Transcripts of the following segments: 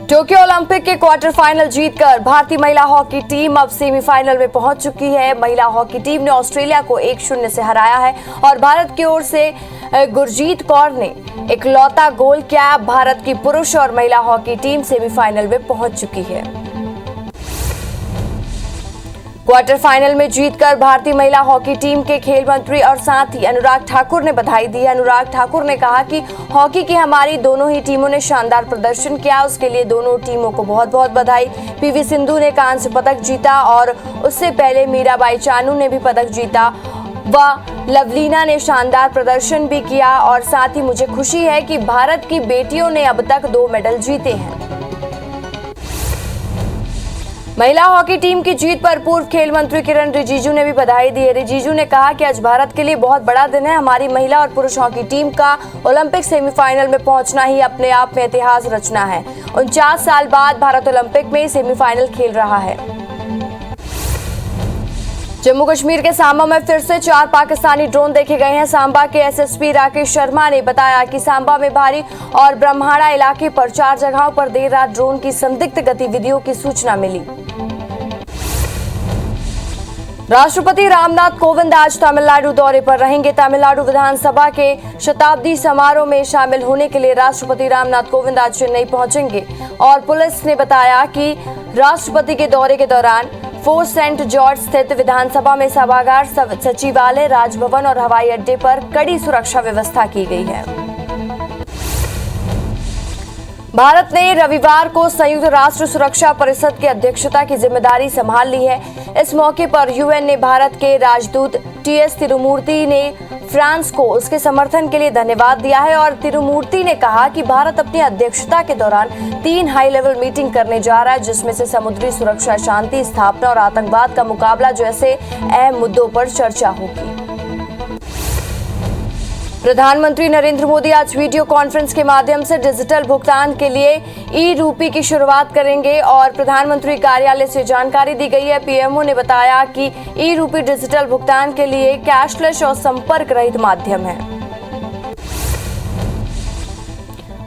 Tokyo Olympic के quarter final जीतकर भारतीय महिला हॉकी टीम अब सेमीफाइनल में पहुंच चुकी है। महिला हॉकी टीम ने ऑस्ट्रेलिया को 1-0 से हराया है और भारत की ओर से गुरजीत कौर ने इकलौता गोल किया। अब भारत की पुरुष और महिला हॉकी टीम सेमीफाइनल में पहुंच चुकी है। क्वार्टर फाइनल में जीतकर भारतीय महिला हॉकी टीम के खेल मंत्री और साथ ही अनुराग ठाकुर ने बधाई दी। अनुराग ठाकुर ने कहा कि हॉकी की हमारी दोनों ही टीमों ने शानदार प्रदर्शन किया, उसके लिए दोनों टीमों को बहुत बहुत बधाई। पीवी सिंधु ने कांस्य पदक जीता और उससे पहले मीराबाई चानू ने भी पदक जीता व लवलीना ने शानदार प्रदर्शन भी किया और साथ ही मुझे खुशी है कि भारत की बेटियों ने अब तक 2 मेडल जीते हैं। महिला हॉकी टीम की जीत पर पूर्व खेल मंत्री किरण रिजिजू ने भी बधाई दी है। रिजिजू ने कहा कि आज भारत के लिए बहुत बड़ा दिन है। हमारी महिला और पुरुष हॉकी टीम का ओलंपिक सेमीफाइनल में पहुंचना ही अपने आप में इतिहास रचना है। 49 साल बाद भारत ओलंपिक में सेमीफाइनल खेल रहा है। जम्मू कश्मीर के सांबा में फिर से 4 पाकिस्तानी ड्रोन देखे गए हैं। सांबा के एसएसपी राकेश शर्मा ने बताया कि सांबा में भारी और ब्रह्माड़ा इलाके पर 4 जगहों पर देर रात ड्रोन की संदिग्ध गतिविधियों की सूचना मिली। राष्ट्रपति रामनाथ कोविंद आज तमिलनाडु दौरे पर रहेंगे। तमिलनाडु विधानसभा के शताब्दी समारोह में शामिल होने के लिए राष्ट्रपति रामनाथ कोविंद आज चेन्नई पहुंचेंगे और पुलिस ने बताया कि राष्ट्रपति के दौरे के दौरान फोर्ट सेंट जॉर्ज स्थित विधानसभा में सभागार, सचिवालय, राजभवन और हवाई अड्डे पर कड़ी सुरक्षा व्यवस्था की गई है। भारत ने रविवार को संयुक्त राष्ट्र सुरक्षा परिषद की अध्यक्षता की जिम्मेदारी संभाल ली है। इस मौके पर यूएन ने भारत के राजदूत टीएस तिरुमूर्ति ने फ्रांस को उसके समर्थन के लिए धन्यवाद दिया है और तिरुमूर्ति ने कहा कि भारत अपनी अध्यक्षता के दौरान 3 हाई लेवल मीटिंग करने जा रहा है, जिसमें से समुद्री सुरक्षा, शांति स्थापना और आतंकवाद का मुकाबला जैसे अहम मुद्दों पर चर्चा होगी। प्रधानमंत्री नरेंद्र मोदी आज वीडियो कॉन्फ्रेंस के माध्यम से डिजिटल भुगतान के लिए ई-रूपी की शुरुआत करेंगे और प्रधानमंत्री कार्यालय से जानकारी दी गई है। पीएमओ ने बताया कि ई-रूपी डिजिटल भुगतान के लिए कैशलेस और संपर्क रहित माध्यम है।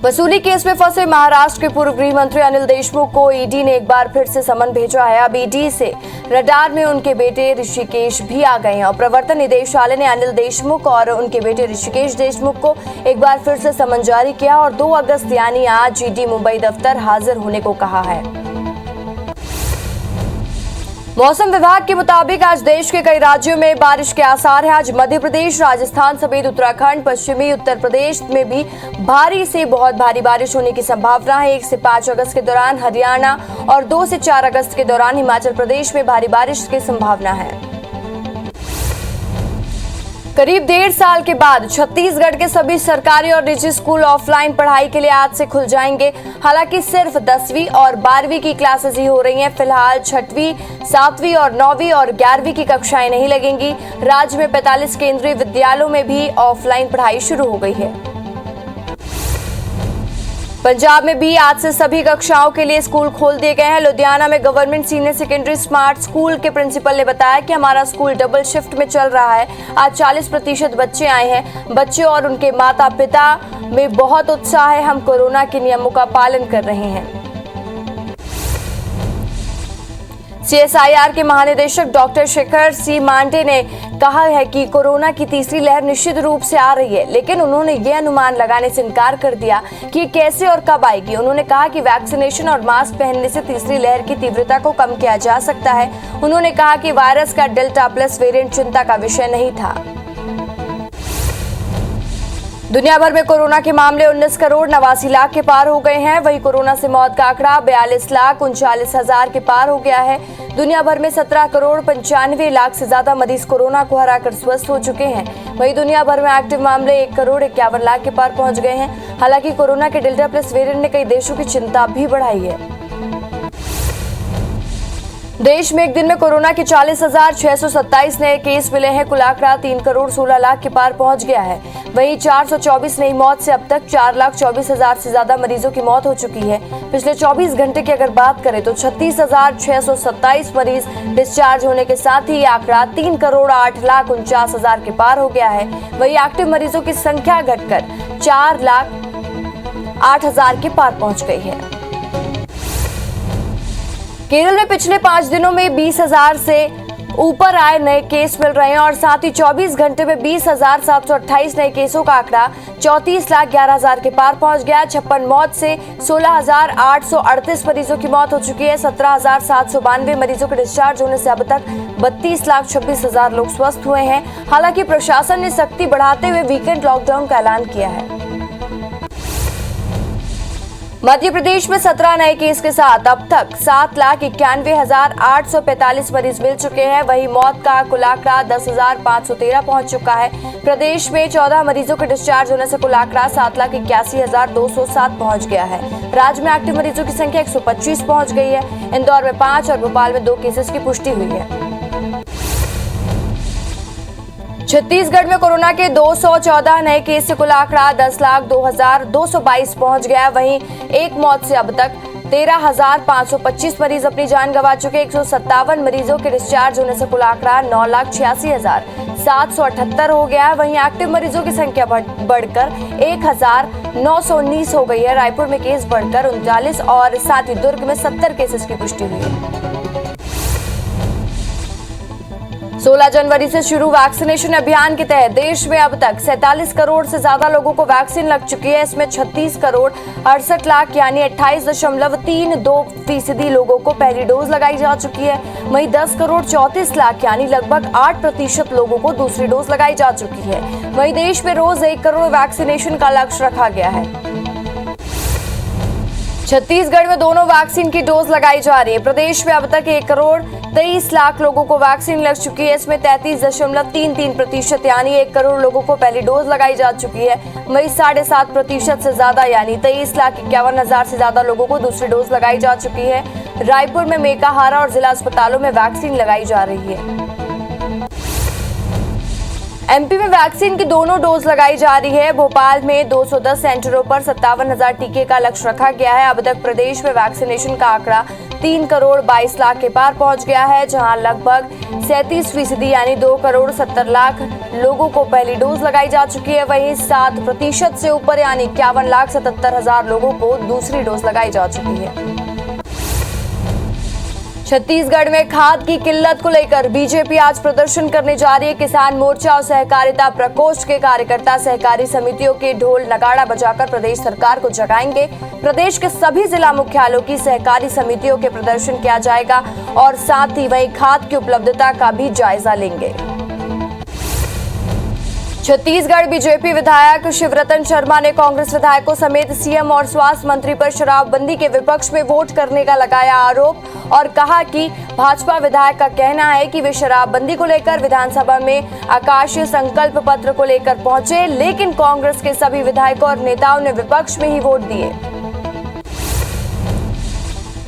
वसूली केस में फंसे महाराष्ट्र के पूर्व गृह मंत्री अनिल देशमुख को ईडी ने एक बार फिर से समन भेजा है। अब ईडी से रडार में उनके बेटे ऋषिकेश भी आ गए हैं और प्रवर्तन निदेशालय ने अनिल देशमुख और उनके बेटे ऋषिकेश देशमुख को एक बार फिर से समन जारी किया और 2 अगस्त यानी आज ईडी मुंबई दफ्तर हाजिर होने को कहा है। मौसम विभाग के मुताबिक आज देश के कई राज्यों में बारिश के आसार हैं। आज मध्य प्रदेश, राजस्थान समेत उत्तराखंड, पश्चिमी उत्तर प्रदेश में भी भारी से बहुत भारी बारिश होने की संभावना है। 1 से 5 अगस्त के दौरान हरियाणा और 2 से 4 अगस्त के दौरान हिमाचल प्रदेश में भारी बारिश की संभावना है। करीब 1.5 साल के बाद छत्तीसगढ़ के सभी सरकारी और निजी स्कूल ऑफलाइन पढ़ाई के लिए आज से खुल जाएंगे। हालांकि सिर्फ 10वीं और 12वीं की क्लासेस ही हो रही हैं। फिलहाल 6वीं, 7वीं और 9वीं और 11वीं की कक्षाएं नहीं लगेंगी। राज्य में 45 केंद्रीय विद्यालयों में भी ऑफलाइन पढ़ाई शुरू हो गई है। पंजाब में भी आज से सभी कक्षाओं के लिए स्कूल खोल दिए गए हैं। लुधियाना में government senior secondary smart school के प्रिंसिपल ने बताया कि हमारा स्कूल डबल शिफ्ट में चल रहा है। आज 40% बच्चे आए हैं। बच्चे और उनके माता पिता में बहुत उत्साह है। हम कोरोना के नियमों का पालन कर रहे हैं। सीएसआईआर के महानिदेशक डॉक्टर शेखर सी मांडे ने कहा है कि कोरोना की तीसरी लहर निश्चित रूप से आ रही है, लेकिन उन्होंने ये अनुमान लगाने से इनकार कर दिया कि कैसे और कब आएगी। उन्होंने कहा कि वैक्सीनेशन और मास्क पहनने से तीसरी लहर की तीव्रता को कम किया जा सकता है। उन्होंने कहा कि वायरस का डेल्टा प्लस वेरिएंट चिंता का विषय नहीं था। दुनिया भर में कोरोना के मामले 19 करोड़ 89 लाख के पार हो गए हैं। वहीं कोरोना से मौत का आंकड़ा 42 लाख 39 हजार के पार हो गया है। दुनिया भर में 17 करोड़ 95 लाख से ज्यादा मरीज कोरोना को हराकर स्वस्थ हो चुके हैं। वहीं दुनिया भर में एक्टिव मामले 1 करोड़ 51 लाख के पार पहुंच गए हैं। हालांकि कोरोना के डेल्टा प्लस वेरिएंट ने कई देशों की चिंता भी बढ़ाई है। देश में एक दिन में कोरोना के 40,627 नए केस मिले हैं। कुल आंकड़ा 3 करोड़ 16 लाख के पार पहुंच गया है। वहीं 424 नई मौत से अब तक 4,24,000 से ज्यादा मरीजों की मौत हो चुकी है। पिछले 24 घंटे की अगर बात करें तो 36,627 मरीज डिस्चार्ज होने के साथ ही आंकड़ा 3 करोड़ 8,49,000 के पार हो गया है। वहीं एक्टिव मरीजों की संख्या घटकर 4,08,000 के पार पहुंच गई है। केरल में पिछले 5 दिनों में 20,000 से ऊपर आए नए केस मिल रहे हैं और साथ ही 24 घंटे में 20,728 नए केसों का आंकड़ा 34,11,000 के पार पहुंच गया। 56 मौत से 16,838 मरीजों की मौत हो चुकी है। 17,792 मरीजों के डिस्चार्ज होने से अब तक 32,26,000 लोग स्वस्थ हुए हैं। हालांकि प्रशासन ने सख्ती बढ़ाते हुए वीकेंड लॉकडाउन का ऐलान किया है। मध्य प्रदेश में 17 नए केस के साथ अब तक 7,91,845 मरीज मिल चुके हैं। वहीं मौत का कुल आंकड़ा 10,513 पहुंच चुका है। प्रदेश में 14 मरीजों के डिस्चार्ज होने से कुल आंकड़ा 7,81,207 पहुंच गया है। राज्य में एक्टिव मरीजों की संख्या 125 पहुंच गई है। इंदौर में 5 और भोपाल में 2 केसेस की पुष्टि हुई है। छत्तीसगढ़ में कोरोना के 214 नए केस से कुल आंकड़ा 10,02,222 पहुंच गया। वहीं एक मौत से अब तक 13,525 मरीज अपनी जान गंवा चुके। 157 मरीजों के डिस्चार्ज होने से कुल आंकड़ा 9,86,778 हो गया है। वहीं एक्टिव मरीजों की संख्या बढ़कर 1,919 हो गई है। रायपुर में केस बढ़कर 39 और साथ ही दुर्ग में 70 केसेस की पुष्टि हुई है। 16 जनवरी से शुरू वैक्सीनेशन अभियान के तहत देश में अब तक 47 करोड़ से ज्यादा लोगों को वैक्सीन लग चुकी है। इसमें 36 करोड़ 68 लाख यानी 28.32% लोगों को पहली डोज लगाई जा चुकी है। वहीं 10 करोड़ 34 लाख यानी लगभग 8% लोगों को दूसरी डोज लगाई जा चुकी है। वहीं देश में रोज 1 करोड़ वैक्सीनेशन का लक्ष्य रखा गया है। छत्तीसगढ़ में दोनों वैक्सीन की डोज लगाई जा रही है। प्रदेश में अब तक 1 करोड़ 23 लाख लोगों को वैक्सीन लग चुकी है। इसमें 33.33% यानी 1 करोड़ लोगों को पहली डोज लगाई जा चुकी है। वहीं 7.5% से ज्यादा यानी 23,51,000 से ज्यादा लोगों को दूसरी डोज लगाई जा चुकी है। रायपुर में मेकाहारा और जिला अस्पतालों में वैक्सीन लगाई जा रही है। एमपी में वैक्सीन की दोनों डोज लगाई जा रही है। भोपाल में 210 सेंटरों पर 57,000 टीके का लक्ष्य रखा गया है। अब तक प्रदेश में वैक्सीनेशन का आंकड़ा 3 करोड़ 22 लाख के पार पहुंच गया है, जहां लगभग 37% यानी 2 करोड़ 70 लाख लोगों को पहली डोज लगाई जा चुकी है। वहीं 7% से ऊपर यानी 51,77,000 लोगों को दूसरी डोज लगाई जा चुकी है। छत्तीसगढ़ में खाद की किल्लत को लेकर बीजेपी आज प्रदर्शन करने जा रही है। किसान मोर्चा और सहकारिता प्रकोष्ठ के कार्यकर्ता सहकारी समितियों के ढोल नगाड़ा बजाकर प्रदेश सरकार को जगाएंगे। प्रदेश के सभी जिला मुख्यालयों की सहकारी समितियों के प्रदर्शन किया जाएगा और साथ ही वहीं खाद की उपलब्धता का भी जायजा लेंगे। छत्तीसगढ़ बीजेपी विधायक शिवरतन शर्मा ने कांग्रेस विधायकों समेत सीएम और स्वास्थ्य मंत्री पर शराबबंदी के विपक्ष में वोट करने का लगाया आरोप और कहा कि भाजपा विधायक का कहना है कि वे शराबबंदी को लेकर विधानसभा में आकाशीय संकल्प पत्र को लेकर पहुंचे, लेकिन कांग्रेस के सभी विधायकों और नेताओं ने विपक्ष में ही वोट दिए।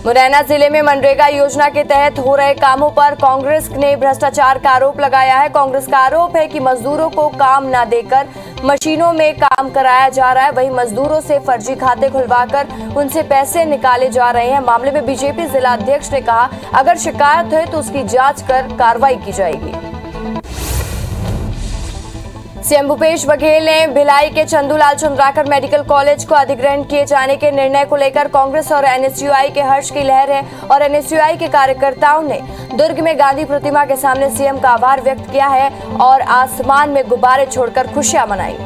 मुरैना जिले में मनरेगा योजना के तहत हो रहे कामों पर कांग्रेस ने भ्रष्टाचार का आरोप लगाया है। कांग्रेस का आरोप है कि मजदूरों को काम न देकर मशीनों में काम कराया जा रहा है। वहीं मजदूरों से फर्जी खाते खुलवाकर उनसे पैसे निकाले जा रहे हैं। मामले में बीजेपी जिला अध्यक्ष ने कहा, अगर शिकायत है तो उसकी जांच कर कार्रवाई की जाएगी। सीएम भूपेश बघेल ने भिलाई के चंदूलाल चंद्राकर मेडिकल कॉलेज को अधिग्रहण किए जाने के निर्णय को लेकर कांग्रेस और एनएसयूआई के हर्ष की लहर है और एनएसयूआई के कार्यकर्ताओं ने दुर्ग में गांधी प्रतिमा के सामने सीएम का आभार व्यक्त किया है और आसमान में गुब्बारे छोड़कर खुशियां मनाई।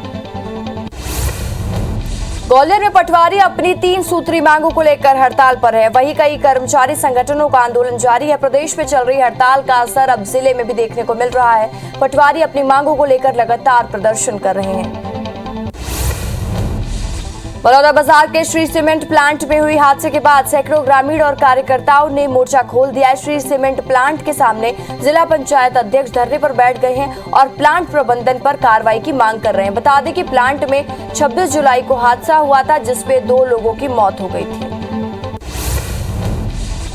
ग्वालियर में पटवारी अपनी 3 सूत्री मांगों को लेकर हड़ताल पर है। वहीं कई कर्मचारी संगठनों का आंदोलन जारी है। प्रदेश में चल रही हड़ताल का असर अब जिले में भी देखने को मिल रहा है। पटवारी अपनी मांगों को लेकर लगातार प्रदर्शन कर रहे हैं। बलौदाबाजार के श्री सीमेंट प्लांट में हुई हादसे के बाद सैकड़ों ग्रामीण और कार्यकर्ताओं ने मोर्चा खोल दिया है। श्री सीमेंट प्लांट के सामने जिला पंचायत अध्यक्ष धरने पर बैठ गए हैं और प्लांट प्रबंधन पर कार्रवाई की मांग कर रहे हैं। बता दें कि प्लांट में 26 जुलाई को हादसा हुआ था, जिसमें 2 लोगों की मौत हो गई थी।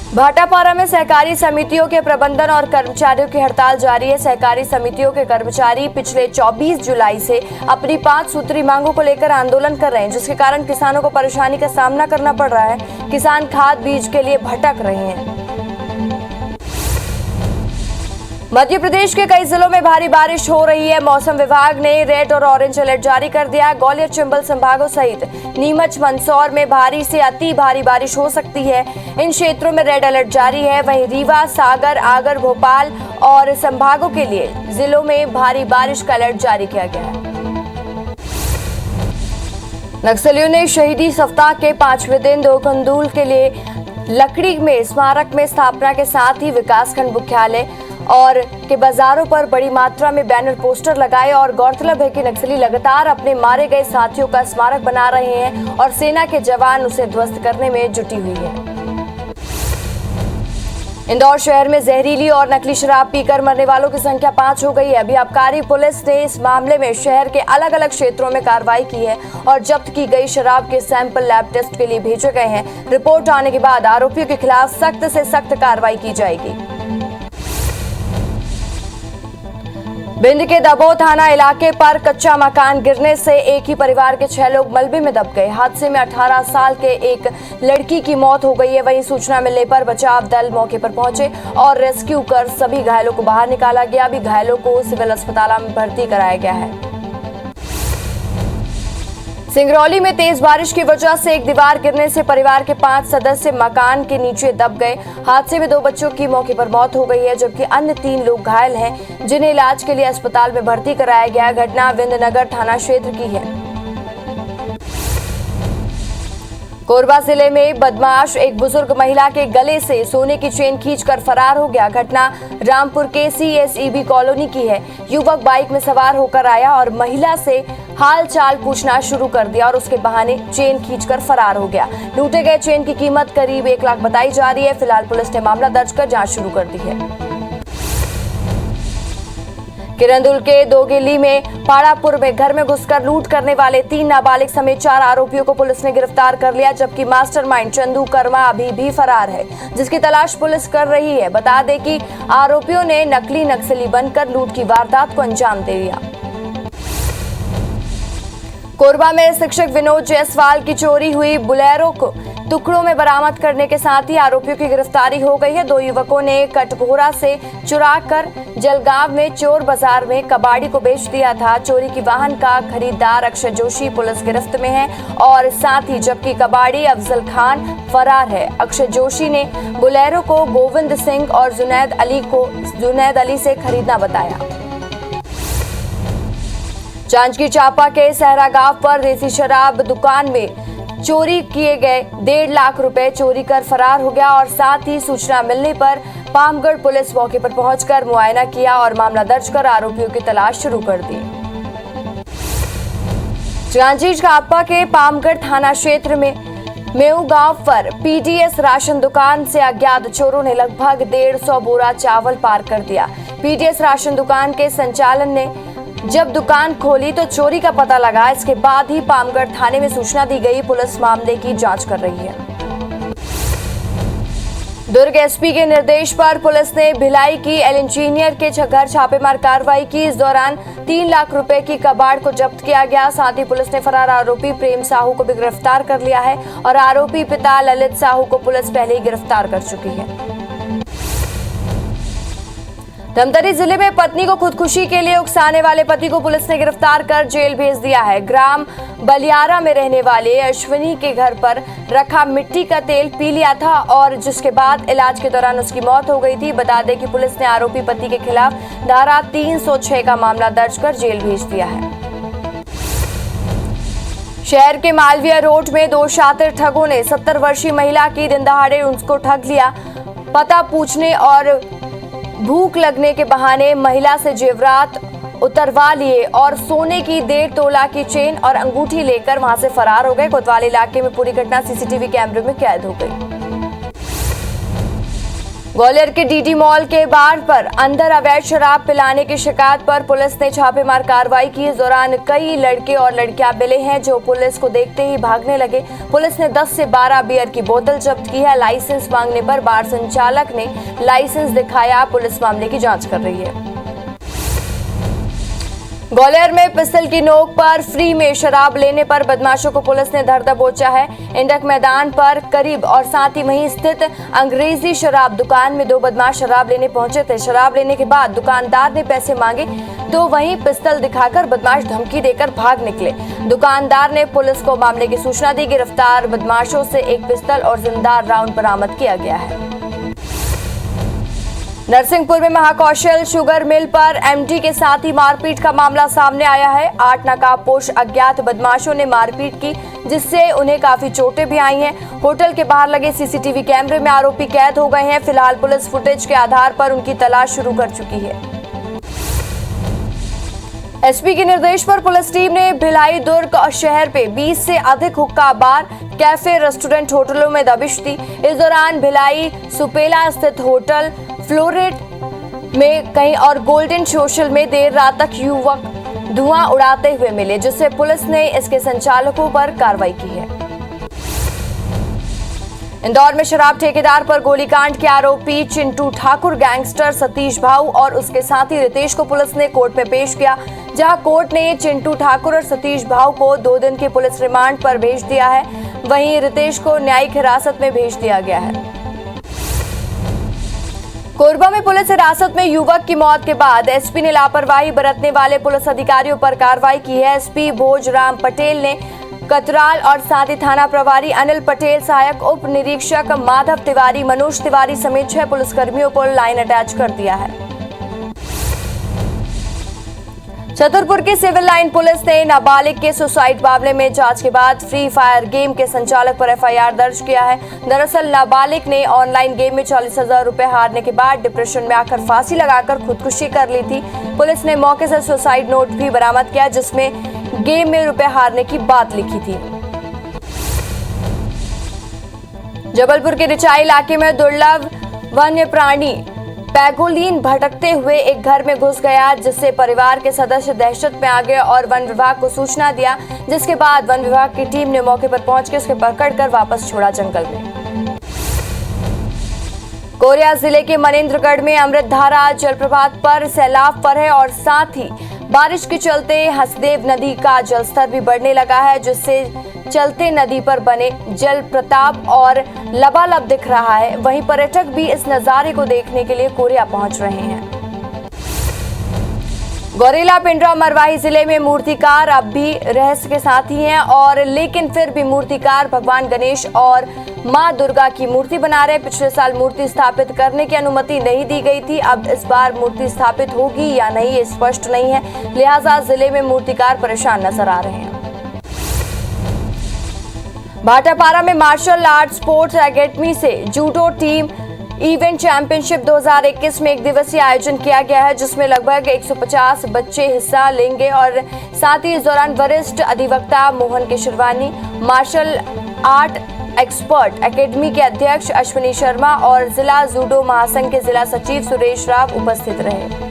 भाटापारा में सहकारी समितियों के प्रबंधन और कर्मचारियों की हड़ताल जारी है। सहकारी समितियों के कर्मचारी पिछले 24 जुलाई से अपनी 5 सूत्री मांगों को लेकर आंदोलन कर रहे हैं, जिसके कारण किसानों को परेशानी का सामना करना पड़ रहा है। किसान खाद बीज के लिए भटक रहे हैं। मध्य प्रदेश के कई जिलों में भारी बारिश हो रही है। मौसम विभाग ने रेड और ऑरेंज अलर्ट जारी कर दिया। ग्वालियर चंबल संभागों सहित नीमच मंदसौर में भारी से अति भारी बारिश हो सकती है। इन क्षेत्रों में रेड अलर्ट जारी है। वहीं रीवा, सागर, आगर, भोपाल और संभागों के लिए जिलों में भारी बारिश का अलर्ट जारी किया गया है। नक्सलियों ने शहीदी सप्ताह के 5वें दिन दोखंदूल के लिए लकड़ी में स्मारक में स्थापना के साथ ही विकासखंड मुख्यालय और के बाजारों पर बड़ी मात्रा में बैनर पोस्टर लगाए। और गौरतलब है कि नक्सली लगातार अपने मारे गए साथियों का स्मारक बना रहे हैं और सेना के जवान उसे ध्वस्त करने में जुटी हुई है। इंदौर शहर में जहरीली और नकली शराब पीकर मरने वालों की संख्या 5 हो गई है। अभी आबकारी पुलिस ने इस मामले में शहर के अलग अलग क्षेत्रों में कार्रवाई की है और जब्त की गई शराब के सैंपल लैब टेस्ट के लिए भेजे गए हैं। रिपोर्ट आने के बाद आरोपियों के खिलाफ सख्त से सख्त कार्रवाई की जाएगी। भिंड के दबोह थाना इलाके पर कच्चा मकान गिरने से एक ही परिवार के 6 लोग मलबे में दब गए। हादसे में 18 साल के एक लड़की की मौत हो गई है। वहीं सूचना मिलने पर बचाव दल मौके पर पहुंचे और रेस्क्यू कर सभी घायलों को बाहर निकाला गया। अभी घायलों को सिविल अस्पताल में भर्ती कराया गया है। सिंगरौली में तेज बारिश की वजह से एक दीवार गिरने से परिवार के 5 सदस्य मकान के नीचे दब गए। हादसे में 2 बच्चों की मौके पर मौत हो गई है, जबकि अन्य 3 लोग घायल हैं, जिन्हें इलाज के लिए अस्पताल में भर्ती कराया गया। घटना विंध्यनगर थाना क्षेत्र की है। कोरबा जिले में बदमाश एक बुजुर्ग महिला के गले से सोने की चेन खींचकर फरार हो गया। घटना रामपुर के CSEB कॉलोनी की है। युवक बाइक में सवार होकर आया और महिला से हाल चाल पूछना शुरू कर दिया और उसके बहाने चेन खींचकर फरार हो गया। लूटे गए चेन की कीमत करीब 1 लाख बताई जा रही है। फिलहाल पुलिस ने मामला दर्ज कर जांच शुरू कर दी है। किरंदुल के दोगेली में पाड़ापुर में घर में घुसकर लूट करने वाले 3 नाबालिग समेत 4 आरोपियों को पुलिस ने गिरफ्तार कर लिया, जबकि मास्टरमाइंड चंदू कर्मा अभी भी फरार है, जिसकी तलाश पुलिस कर रही है। बता दें कि आरोपियों ने नकली नक्सली बनकर लूट की वारदात को अंजाम दे दिया। कोरबा में शिक्षक विनोद जायसवाल की चोरी हुई बुलेरो को टुकड़ों में बरामद करने के साथ ही आरोपियों की गिरफ्तारी हो गई है। 2 युवकों ने कटघोरा से चुराकर जलगांव में चोर बाजार में कबाड़ी को बेच दिया था। चोरी की वाहन का खरीदार अक्षय जोशी पुलिस गिरफ्त में है और साथ ही जबकि कबाड़ी अफजल खान फरार है। अक्षय जोशी ने बुलेरो को गोविंद सिंह और जुनैद अली से खरीदना बताया। जांजगीर चांपा के सहरा गांव पर देसी शराब दुकान में चोरी किए गए 1.5 लाख रुपए चोरी कर फरार हो गया और साथ ही सूचना मिलने पर पामगढ़ पुलिस मौके पर पहुंचकर मुआयना किया और मामला दर्ज कर आरोपियों की तलाश शुरू कर दी। जांजगीर चांपा के पामगढ़ थाना क्षेत्र में मेऊ गांव पर PDS राशन दुकान से अज्ञात चोरों ने लगभग 150 बोरा चावल पार कर दिया। PDS राशन दुकान के संचालन ने जब दुकान खोली तो चोरी का पता लगा। इसके बाद ही पामगढ़ थाने में सूचना दी गई। पुलिस मामले की जांच कर रही है। दुर्ग SP के निर्देश पर पुलिस ने भिलाई की एल इंजीनियर के घर छापेमार कार्रवाई की। इस दौरान 3 लाख रुपए की कबाड़ को जब्त किया गया। साथ ही पुलिस ने फरार आरोपी प्रेम साहू को भी गिरफ्तार कर लिया है और आरोपी पिता ललित साहू को पुलिस पहले ही गिरफ्तार कर चुकी है। धमतरी जिले में पत्नी को खुदकुशी के लिए उकसाने वाले पति को पुलिस ने गिरफ्तार कर जेल भेज दिया है। ग्राम बलियारा में रहने वाले अश्विनी के घर पर रखा मिट्टी का तेल पी लिया था और जिसके बाद इलाज के दौरान उसकी मौत हो गई थी। बता दें कि पुलिस ने आरोपी पति के खिलाफ धारा 306 का मामला दर्ज कर जेल भेज दिया है। शहर के मालवीय रोड में 2 शातिर ठगों ने 70 वर्षीय महिला की दिन दहाड़े उसको ठग लिया। पता पूछने और भूख लगने के बहाने महिला से जेवरात उतरवा लिए और सोने की 1.5 तोला की चेन और अंगूठी लेकर वहां से फरार हो गए। कोतवाल इलाके में पूरी घटना CCTV कैमरे में कैद हो गई। ग्वालियर के DD मॉल के बार पर अंदर अवैध शराब पिलाने की शिकायत पर पुलिस ने छापेमार कार्रवाई की। इस दौरान कई लड़के और लड़कियां मिले हैं जो पुलिस को देखते ही भागने लगे। पुलिस ने 10 से 12 बियर की बोतल जब्त की है। लाइसेंस मांगने पर बार संचालक ने लाइसेंस दिखाया। पुलिस मामले की जांच कर रही है। ग्वालियर में पिस्टल की नोक पर फ्री में शराब लेने पर बदमाशों को पुलिस ने धर दबोचा है। इंडक मैदान पर करीब और साथ ही वहीं स्थित अंग्रेजी शराब दुकान में दो बदमाश शराब लेने पहुंचे थे। शराब लेने के बाद दुकानदार ने पैसे मांगे तो वहीं पिस्टल दिखाकर बदमाश धमकी देकर भाग निकले। दुकानदार ने पुलिस को मामले की सूचना दी। गिरफ्तार बदमाशों से एक पिस्टल और जिंदा राउंड बरामद किया गया है। नरसिंहपुर में महाकौशल शुगर मिल पर एमडी के साथ ही मारपीट का मामला सामने आया है। 8 नकाबपोश अज्ञात बदमाशों ने मारपीट की, जिससे उन्हें काफी चोटें भी आई हैं। होटल के बाहर लगे सीसीटीवी कैमरे में आरोपी कैद हो गए हैं। फिलहाल पुलिस फुटेज के आधार पर उनकी तलाश शुरू कर चुकी है। एसपी के निर्देश पर पुलिस टीम ने भिलाई दुर्ग और शहर पे 20 से अधिक हुक्का बार, कैफे, रेस्टोरेंट, होटलों में दबिश दी। इस दौरान भिलाई सुपेला स्थित होटल फ्लोरेट में कहीं और गोल्डन सोशल में देर रात तक युवक धुआं उड़ाते हुए मिले, जिससे पुलिस ने इसके संचालकों पर कार्रवाई की है। इंदौर में शराब ठेकेदार पर गोलीकांड के आरोपी चिंटू ठाकुर गैंगस्टर सतीश भाऊ और उसके साथी रितेश को पुलिस ने कोर्ट में पेश किया, जहां कोर्ट ने चिंटू ठाकुर और सतीश भाऊ को 2 दिन के पुलिस रिमांड पर भेज दिया है। वहीं रितेश को न्यायिक हिरासत में भेज दिया गया है। कोरबा में पुलिस हिरासत में युवक की मौत के बाद एसपी ने लापरवाही बरतने वाले पुलिस अधिकारियों पर कार्रवाई की है। एसपी भोजराम पटेल ने कतराल और साथ ही थाना प्रभारी अनिल पटेल, सहायक उप निरीक्षक माधव तिवारी, मनोज तिवारी समेत 6 पुलिसकर्मियों को लाइन अटैच कर दिया है। छतरपुर की सिविल लाइन पुलिस ने नाबालिग के सुसाइड मामले में जांच के बाद फ्री फायर गेम के संचालक पर एफआईआर दर्ज किया है। दरअसल नाबालिग ने ऑनलाइन गेम में 40,000 रुपए हारने के बाद डिप्रेशन में आकर फांसी लगाकर खुदकुशी कर ली थी। पुलिस ने मौके से सुसाइड नोट भी बरामद किया, जिसमें गेम में रुपए हारने की बात लिखी थी। जबलपुर के रिचाई इलाके में दुर्लभ वन्य प्राणी पैगोलिन भटकते हुए एक घर में घुस गया, जिससे परिवार के सदस्य दहशत में आ गए और वन विभाग को सूचना दिया, जिसके बाद वन विभाग की टीम ने मौके पर पहुंचकर उसे पकड़कर वापस छोड़ा जंगल में। कोरिया जिले के मनेंद्रगढ़ में अमृतधारा जलप्रपात पर सैलाब पर है और साथ ही बारिश के चलते हसदेव नदी का जलस्तर भी बढ़ने लगा है, जिससे चलते नदी पर बने जल प्रताप और लबालब दिख रहा है। वहीं पर्यटक भी इस नजारे को देखने के लिए कोरिया पहुंच रहे हैं। गौरेला, पिंडरा, मरवाही जिले में मूर्तिकार अब भी रहस्य के साथ ही हैं और लेकिन फिर भी मूर्तिकार भगवान गणेश और मां दुर्गा की मूर्ति बना रहे। पिछले साल मूर्ति स्थापित करने की अनुमति नहीं दी गई थी। अब इस बार मूर्ति स्थापित होगी या नहीं ये स्पष्ट नहीं है, लिहाजा जिले में मूर्तिकार परेशान नजर आ रहे हैं। भाटापारा में मार्शल आर्ट स्पोर्ट्स एकेडमी से जूडो टीम इवेंट चैंपियनशिप 2021 में एक दिवसीय आयोजन किया गया है, जिसमें लगभग 150 बच्चे हिस्सा लेंगे और साथ ही इस दौरान वरिष्ठ अधिवक्ता Mohan Kesharwani, martial art expert academy के अध्यक्ष अश्विनी शर्मा और जिला जूडो महासंघ के जिला सचिव सुरेश राव उपस्थित रहे।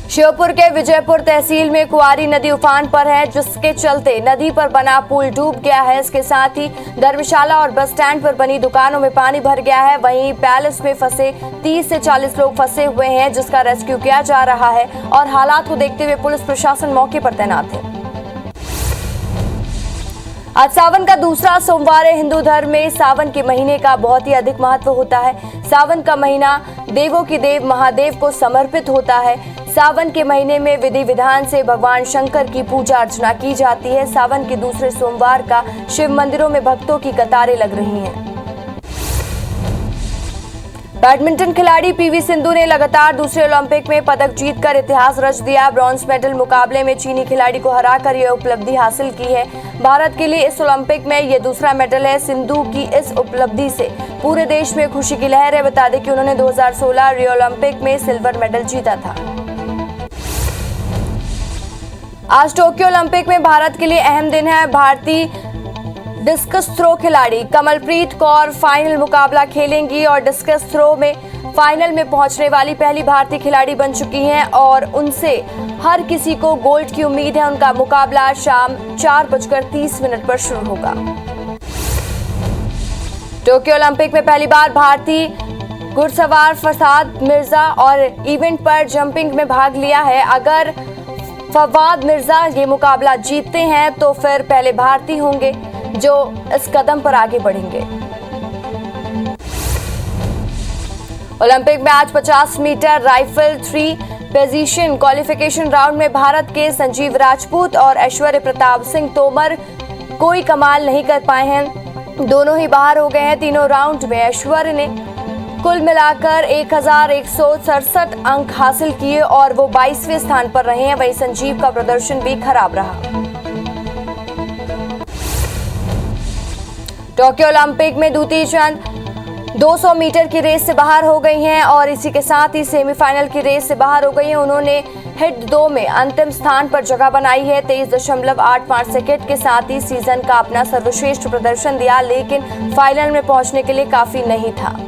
श्योपुर के विजयपुर तहसील में कुआरी नदी उफान पर है, जिसके चलते नदी पर बना पुल डूब गया है। इसके साथ ही धर्मशाला और बस स्टैंड पर बनी दुकानों में पानी भर गया है। वहीं पैलेस में फंसे 30 से 40 लोग फंसे हुए हैं, जिसका रेस्क्यू किया जा रहा है और हालात को देखते हुए पुलिस प्रशासन मौके पर तैनात है। आज सावन का दूसरा सोमवार है। हिंदू धर्म में सावन के महीने का बहुत ही अधिक महत्व होता है। सावन का महीना देवों के देव महादेव को समर्पित होता है। सावन के महीने में विधि विधान से भगवान शंकर की पूजा अर्चना की जाती है। सावन के दूसरे सोमवार का शिव मंदिरों में भक्तों की कतारें लग रही हैं। बैडमिंटन खिलाड़ी पीवी सिंधु ने लगातार दूसरे ओलंपिक में पदक जीतकर इतिहास रच दिया। ब्रॉन्ज मेडल मुकाबले में चीनी खिलाड़ी को हराकर यह उपलब्धि हासिल की है। भारत के लिए इस ओलंपिक में यह दूसरा मेडल है। सिंधु की इस उपलब्धि से पूरे देश में खुशी की लहर है। बता दें कि उन्होंने 2016 रियो ओलंपिक में सिल्वर मेडल जीता था। आज टोक्यो ओलंपिक में भारत के लिए अहम दिन है। भारतीय डिस्कस थ्रो खिलाड़ी कमलप्रीत कौर फाइनल मुकाबला खेलेंगी और डिस्कस थ्रो में फाइनल में पहुंचने वाली पहली भारतीय खिलाड़ी बन चुकी हैं और उनसे हर किसी को गोल्ड की उम्मीद है। उनका मुकाबला शाम 4:30 पर शुरू होगा। टोक्यो ओलंपिक में पहली बार भारतीय घुड़सवार फवाद मिर्जा और इवेंट पर जंपिंग में भाग लिया है। अगर फवाद मिर्जा ये मुकाबला जीतते हैं तो फिर पहले भारतीय होंगे जो इस कदम पर आगे बढ़ेंगे। ओलंपिक में आज 50 metre rifle 3 position qualification round में भारत के संजीव राजपूत और ऐश्वर्य प्रताप सिंह तोमर कोई कमाल नहीं कर पाए हैं। दोनों ही बाहर हो गए हैं। तीनों राउंड में ऐश्वर्य ने कुल मिलाकर 1167 अंक हासिल किए और वो 22वें स्थान पर रहे हैं। वहीं संजीव का प्रदर्शन भी खराब रहा। टोक्यो ओलंपिक में दूती चंद 200 मीटर की रेस से बाहर हो गई हैं और इसी के साथ ही सेमीफाइनल की रेस से बाहर हो गई हैं। उन्होंने हिट 2 में अंतिम स्थान पर जगह बनाई है। 23.85 सेकंड के साथ ही सीजन का अपना सर्वश्रेष्ठ प्रदर्शन दिया, लेकिन फाइनल में पहुंचने के लिए काफी नहीं था।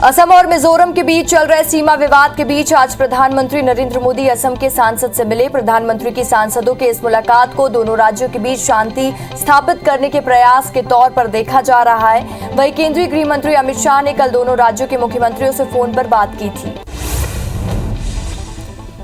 असम और मिजोरम के बीच चल रहे सीमा विवाद के बीच आज प्रधानमंत्री नरेंद्र मोदी असम के सांसद से मिले। प्रधानमंत्री की सांसदों के इस मुलाकात को दोनों राज्यों के बीच शांति स्थापित करने के प्रयास के तौर पर देखा जा रहा है। वहीं केंद्रीय गृह मंत्री अमित शाह ने कल दोनों राज्यों के मुख्यमंत्रियों से फोन पर बात की थी।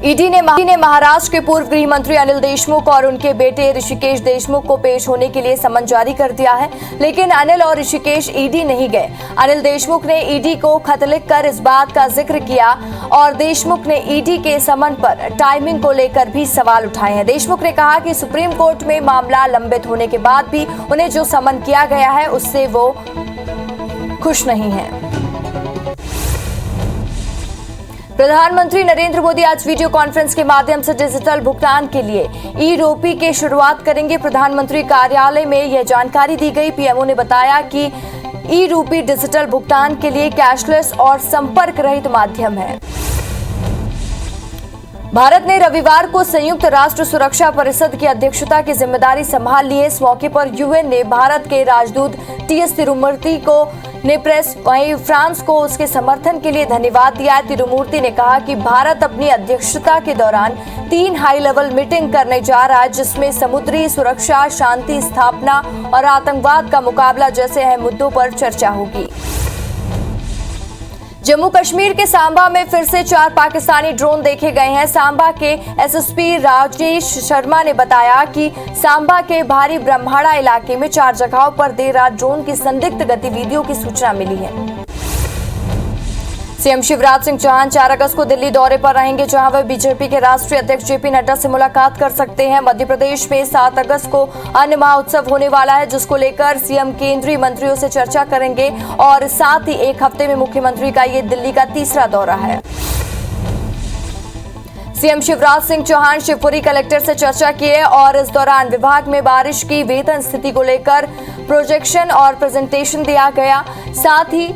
ईडी ने महाराष्ट्र के पूर्व गृह मंत्री अनिल देशमुख और उनके बेटे ऋषिकेश देशमुख को पेश होने के लिए समन जारी कर दिया है, लेकिन अनिल और ऋषिकेश ईडी नहीं गए। अनिल देशमुख ने ईडी को खत लिखकर इस बात का जिक्र किया और देशमुख ने ईडी के समन पर टाइमिंग को लेकर भी सवाल उठाए हैं। देशमुख ने कहा कि सुप्रीम कोर्ट में मामला लंबित होने के बाद भी उन्हें जो समन किया गया है उससे वो खुश नहीं है। प्रधानमंत्री नरेंद्र मोदी आज वीडियो कॉन्फ्रेंस के माध्यम से डिजिटल भुगतान के लिए ई-रूपी की शुरुआत करेंगे। प्रधानमंत्री कार्यालय में यह जानकारी दी गई। पीएमओ ने बताया कि ई-रूपी डिजिटल भुगतान के लिए कैशलेस और संपर्क रहित माध्यम है। भारत ने रविवार को संयुक्त राष्ट्र सुरक्षा परिषद की अध्यक्षता की जिम्मेदारी संभाल ली है। इस मौके पर यूएन ने भारत के राजदूत टीएस तिरुमूर्ति ने वहीं फ्रांस को उसके समर्थन के लिए धन्यवाद दिया। तिरुमूर्ति ने कहा कि भारत अपनी अध्यक्षता के दौरान 3 हाई लेवल मीटिंग करने जा रहा है, जिसमें समुद्री सुरक्षा, शांति स्थापना और आतंकवाद का मुकाबला जैसे अहम मुद्दों पर चर्चा होगी। जम्मू कश्मीर के सांबा में फिर से 4 पाकिस्तानी ड्रोन देखे गए हैं। सांबा के एसएसपी राजेश शर्मा ने बताया कि सांबा के भारी ब्रह्माड़ा इलाके में 4 जगहों पर देर रात ड्रोन की संदिग्ध गतिविधियों की सूचना मिली है। सीएम शिवराज सिंह चौहान 4 अगस्त को दिल्ली दौरे पर रहेंगे, जहां वह बीजेपी के राष्ट्रीय अध्यक्ष जेपी नड्डा से मुलाकात कर सकते हैं। मध्य प्रदेश में 7 अगस्त को अन्न महोत्सव होने वाला है, जिसको लेकर सीएम केंद्रीय मंत्रियों से चर्चा करेंगे और साथ ही एक हफ्ते में मुख्यमंत्री का ये दिल्ली का तीसरा दौरा है। सीएम शिवराज सिंह चौहान शिवपुरी कलेक्टर से चर्चा किए और इस दौरान विभाग में बारिश की वेतन स्थिति को लेकर प्रोजेक्शन और प्रेजेंटेशन दिया गया। साथ ही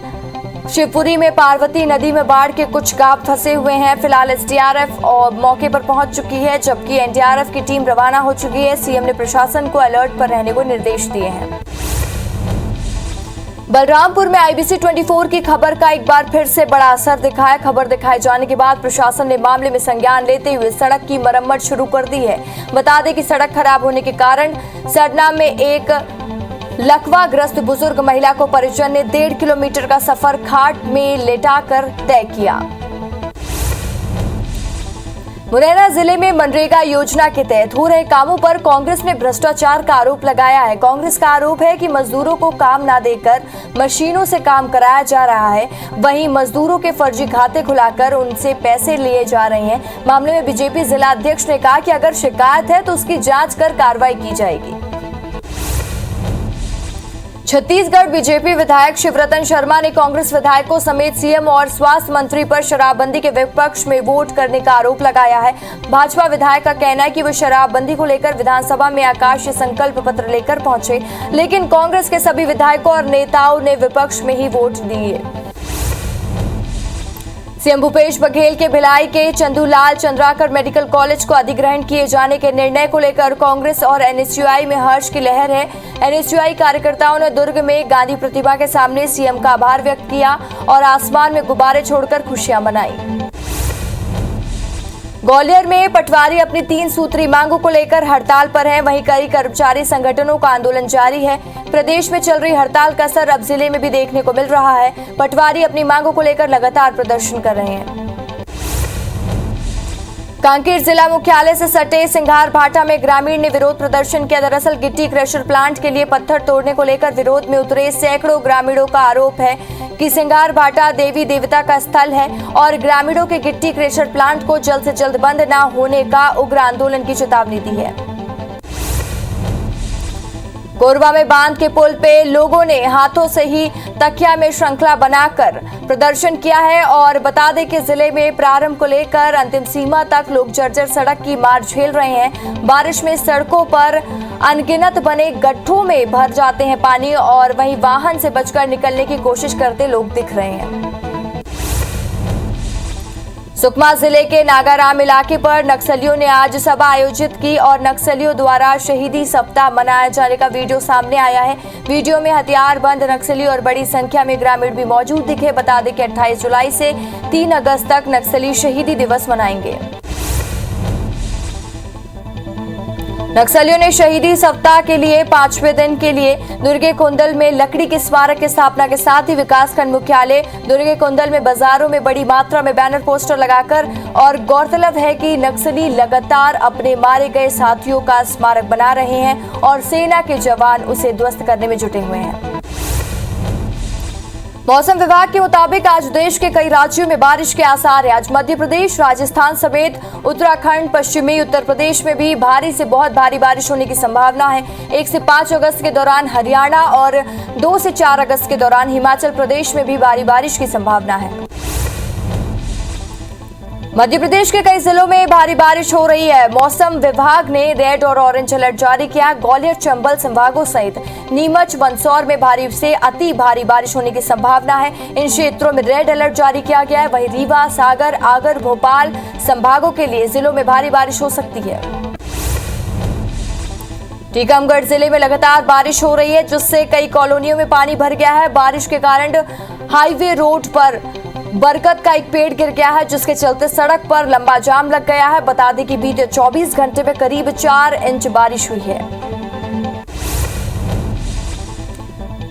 शिवपुरी में पार्वती नदी में बाढ़ के कुछ गांव फंसे हुए हैं। फिलहाल एसडीआरएफ और मौके पर पहुंच चुकी है, जबकि एनडीआरएफ की टीम रवाना हो चुकी है। सीएम ने प्रशासन को अलर्ट पर रहने को निर्देश दिए हैं। बलरामपुर में आईबीसी 24 की खबर का एक बार फिर से बड़ा असर दिखा है। खबर दिखाए जाने के बाद प्रशासन ने मामले में संज्ञान लेते हुए सड़क की मरम्मत शुरू कर दी है। बता दें कि सड़क खराब होने के कारण सरना में एक लकवाग्रस्त बुजुर्ग महिला को परिजन ने 1.5 किलोमीटर का सफर खाट में लेटाकर तय किया। मुरैना जिले में मनरेगा योजना के तहत हो रहे कामों पर कांग्रेस ने भ्रष्टाचार का आरोप लगाया है। कांग्रेस का आरोप है कि मजदूरों को काम न देकर मशीनों से काम कराया जा रहा है। वहीं मजदूरों के फर्जी खाते खुलाकर उनसे पैसे लिए जा रहे हैं। मामले में बीजेपी जिला अध्यक्ष ने कहा कि अगर शिकायत है तो उसकी जांच कर कार्रवाई की जाएगी। छत्तीसगढ़ बीजेपी विधायक शिवरतन शर्मा ने कांग्रेस विधायकों समेत सीएम और स्वास्थ्य मंत्री पर शराबबंदी के विपक्ष में वोट करने का आरोप लगाया है। भाजपा विधायक का कहना है कि वे शराबबंदी को लेकर विधानसभा में आकाशीय संकल्प पत्र लेकर पहुंचे, लेकिन कांग्रेस के सभी विधायकों और नेताओं ने विपक्ष में ही वोट दिए। सीएम भूपेश बघेल के भिलाई के चंदूलाल चंद्राकर मेडिकल कॉलेज को अधिग्रहण किए जाने के निर्णय को लेकर कांग्रेस और एनएसयूआई में हर्ष की लहर है। एनएसयूआई कार्यकर्ताओं ने दुर्ग में गांधी प्रतिमा के सामने सीएम का आभार व्यक्त किया और आसमान में गुब्बारे छोड़कर खुशियां मनाई। ग्वालियर में पटवारी अपनी 3 सूत्री मांगों को लेकर हड़ताल पर हैं। वहीं कई कर्मचारी संगठनों का आंदोलन जारी है। प्रदेश में चल रही हड़ताल का असर अब जिले में भी देखने को मिल रहा है। पटवारी अपनी मांगों को लेकर लगातार प्रदर्शन कर रहे हैं। कांकेर जिला मुख्यालय से सटे सिंघार भाटा में ग्रामीण ने विरोध प्रदर्शन किया। दरअसल गिट्टी क्रशर प्लांट के लिए पत्थर तोड़ने को लेकर विरोध में उतरे सैकड़ों ग्रामीणों का आरोप है कि सिंघार भाटा देवी देवता का स्थल है और ग्रामीणों के गिट्टी क्रशर प्लांट को जल्द से जल्द बंद न होने का उग्र आंदोलन की चेतावनी दी है। कोरबा में बांध के पुल पे लोगों ने हाथों से ही तकिया में श्रृंखला बनाकर प्रदर्शन किया है और बता दें कि जिले में प्रारंभ को लेकर अंतिम सीमा तक लोग जर्जर सड़क की मार झेल रहे हैं। बारिश में सड़कों पर अनगिनत बने गड्ढों में भर जाते हैं पानी और वहीं वाहन से बचकर निकलने की कोशिश करते लोग दिख रहे हैं। सुकमा जिले के नागाराम इलाके पर नक्सलियों ने आज सभा आयोजित की और नक्सलियों द्वारा शहीदी सप्ताह मनाए जाने का वीडियो सामने आया है। वीडियो में हथियारबंद नक्सली और बड़ी संख्या में ग्रामीण भी मौजूद दिखे। बता दें कि 28 जुलाई से 3 अगस्त तक नक्सली शहीदी दिवस मनाएंगे। नक्सलियों ने शहीदी सप्ताह के लिए 5वें दिन के लिए दुर्गे कुंडल में लकड़ी के स्मारक की स्थापना के साथ ही विकासखंड मुख्यालय दुर्गे कुंडल में बाजारों में बड़ी मात्रा में बैनर पोस्टर लगाकर और गौरतलब है कि नक्सली लगातार अपने मारे गए साथियों का स्मारक बना रहे हैं और सेना के जवान उसे ध्वस्त करने में जुटे हुए हैं। मौसम विभाग के मुताबिक आज देश के कई राज्यों में बारिश के आसार है। आज मध्य प्रदेश, राजस्थान समेत उत्तराखंड, पश्चिमी उत्तर प्रदेश में भी भारी से बहुत भारी बारिश होने की संभावना है। 1 से 5 अगस्त के दौरान हरियाणा और 2 से 4 अगस्त के दौरान हिमाचल प्रदेश में भी भारी बारिश की संभावना है। मध्य प्रदेश के कई जिलों में भारी बारिश हो रही है। मौसम विभाग ने रेड और ऑरेंज अलर्ट जारी किया। ग्वालियर, चंबल संभागों सहित नीमच, मंदसौर में भारी से अति भारी बारिश होने की संभावना है। इन क्षेत्रों में रेड अलर्ट जारी किया गया है। वहीं रीवा, सागर, आगर, भोपाल संभागों के लिए जिलों में भारी बारिश हो सकती है। टीकमगढ़ जिले में लगातार बारिश हो रही है, जिससे कई कॉलोनियों में पानी भर गया है। बारिश के कारण हाईवे रोड पर बरगद का एक पेड़ गिर गया है, जिसके चलते सड़क पर लंबा जाम लग गया है। बता दें कि बीते 24 घंटे में करीब 4 इंच बारिश हुई है।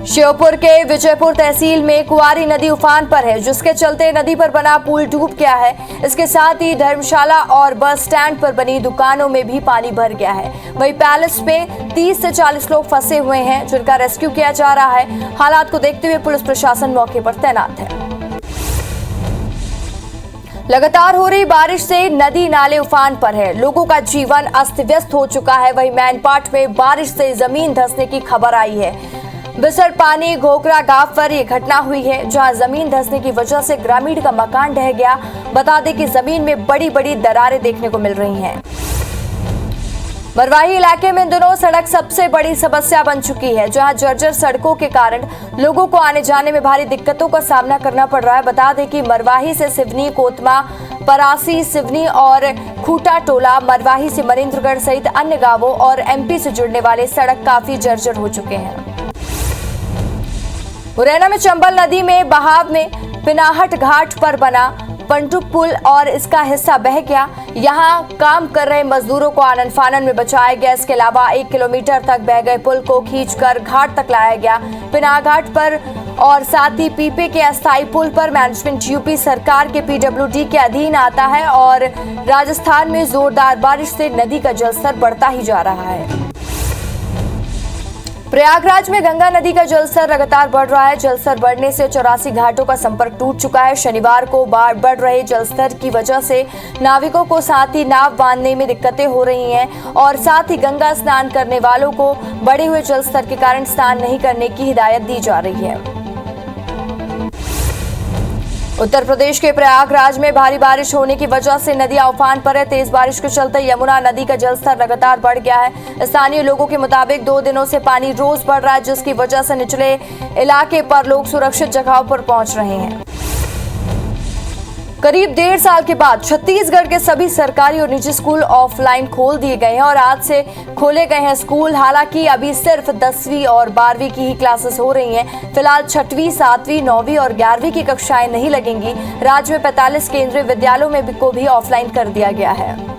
श्योपुर के विजयपुर तहसील में कुंवारी नदी उफान पर है, जिसके चलते नदी पर बना पुल डूब गया है। इसके साथ ही धर्मशाला और बस स्टैंड पर बनी दुकानों में भी पानी भर गया है। वहीं पैलेस में 30 से 40 लोग फंसे हुए हैं, जिनका रेस्क्यू किया जा रहा है। हालात को देखते हुए पुलिस प्रशासन मौके पर तैनात है। लगातार हो रही बारिश से नदी नाले उफान पर है। लोगों का जीवन अस्त व्यस्त हो चुका है। वहीं मैनपाट में बारिश से जमीन धंसने की खबर आई है। बिसर पानी घोकरा गांव पर यह घटना हुई है, जहां जमीन धंसने की वजह से ग्रामीण का मकान ढह गया। बता दें कि जमीन में बड़ी बड़ी दरारें देखने को मिल रही हैं। मरवाही इलाके में इन दिनों सड़क सबसे बड़ी समस्या बन चुकी है, जहां जर्जर सड़कों के कारण लोगों को आने जाने में भारी दिक्कतों का सामना करना पड़ रहा है। बता दें कि मरवाही से सिवनी, कोतमा, परासी, सिवनी और खूटा टोला, मरवाही से मरेंद्रगढ़ सहित अन्य गांवों और एमपी से जुड़ने वाले सड़क काफी जर्जर हो चुके हैं। मुरैना में चंबल नदी में बहाव में पिनाहट घाट पर बना पंटुक पुल और इसका हिस्सा बह गया। यहां काम कर रहे मजदूरों को आनन फानन में बचाया गया। इसके अलावा 1 किलोमीटर तक बह गए पुल को खींचकर घाट तक लाया गया। पिनाह घाट पर और साथ ही पीपे के अस्थायी पुल पर मैनेजमेंट यूपी सरकार के पीडब्ल्यूडी के अधीन आता है और राजस्थान में जोरदार बारिश से नदी का जलस्तर बढ़ता ही जा रहा है। प्रयागराज में गंगा नदी का जलस्तर लगातार बढ़ रहा है। जलस्तर बढ़ने से 84 घाटों का संपर्क टूट चुका है। शनिवार को बढ़ रहे जलस्तर की वजह से नाविकों को साथ ही नाव बांधने में दिक्कतें हो रही हैं और साथ ही गंगा स्नान करने वालों को बढ़े हुए जलस्तर के कारण स्नान नहीं करने की हिदायत दी जा रही है। उत्तर प्रदेश के प्रयागराज में भारी बारिश होने की वजह से नदियां उफान पर है। तेज बारिश के चलते यमुना नदी का जलस्तर लगातार बढ़ गया है। स्थानीय लोगों के मुताबिक 2 दिनों से पानी रोज बढ़ रहा है, जिसकी वजह से निचले इलाके पर लोग सुरक्षित जगहों पर पहुंच रहे हैं। करीब 1.5 साल के बाद छत्तीसगढ़ के सभी सरकारी और निजी स्कूल ऑफलाइन खोल दिए गए हैं और आज से खोले गए हैं स्कूल। हालांकि अभी सिर्फ 10वीं और 12वीं की ही क्लासेस हो रही हैं। फिलहाल 6वीं, 7वीं, 9वीं और 11वीं की कक्षाएं नहीं लगेंगी। राज्य में 45 केंद्रीय विद्यालयों में को भी ऑफलाइन कर दिया गया है।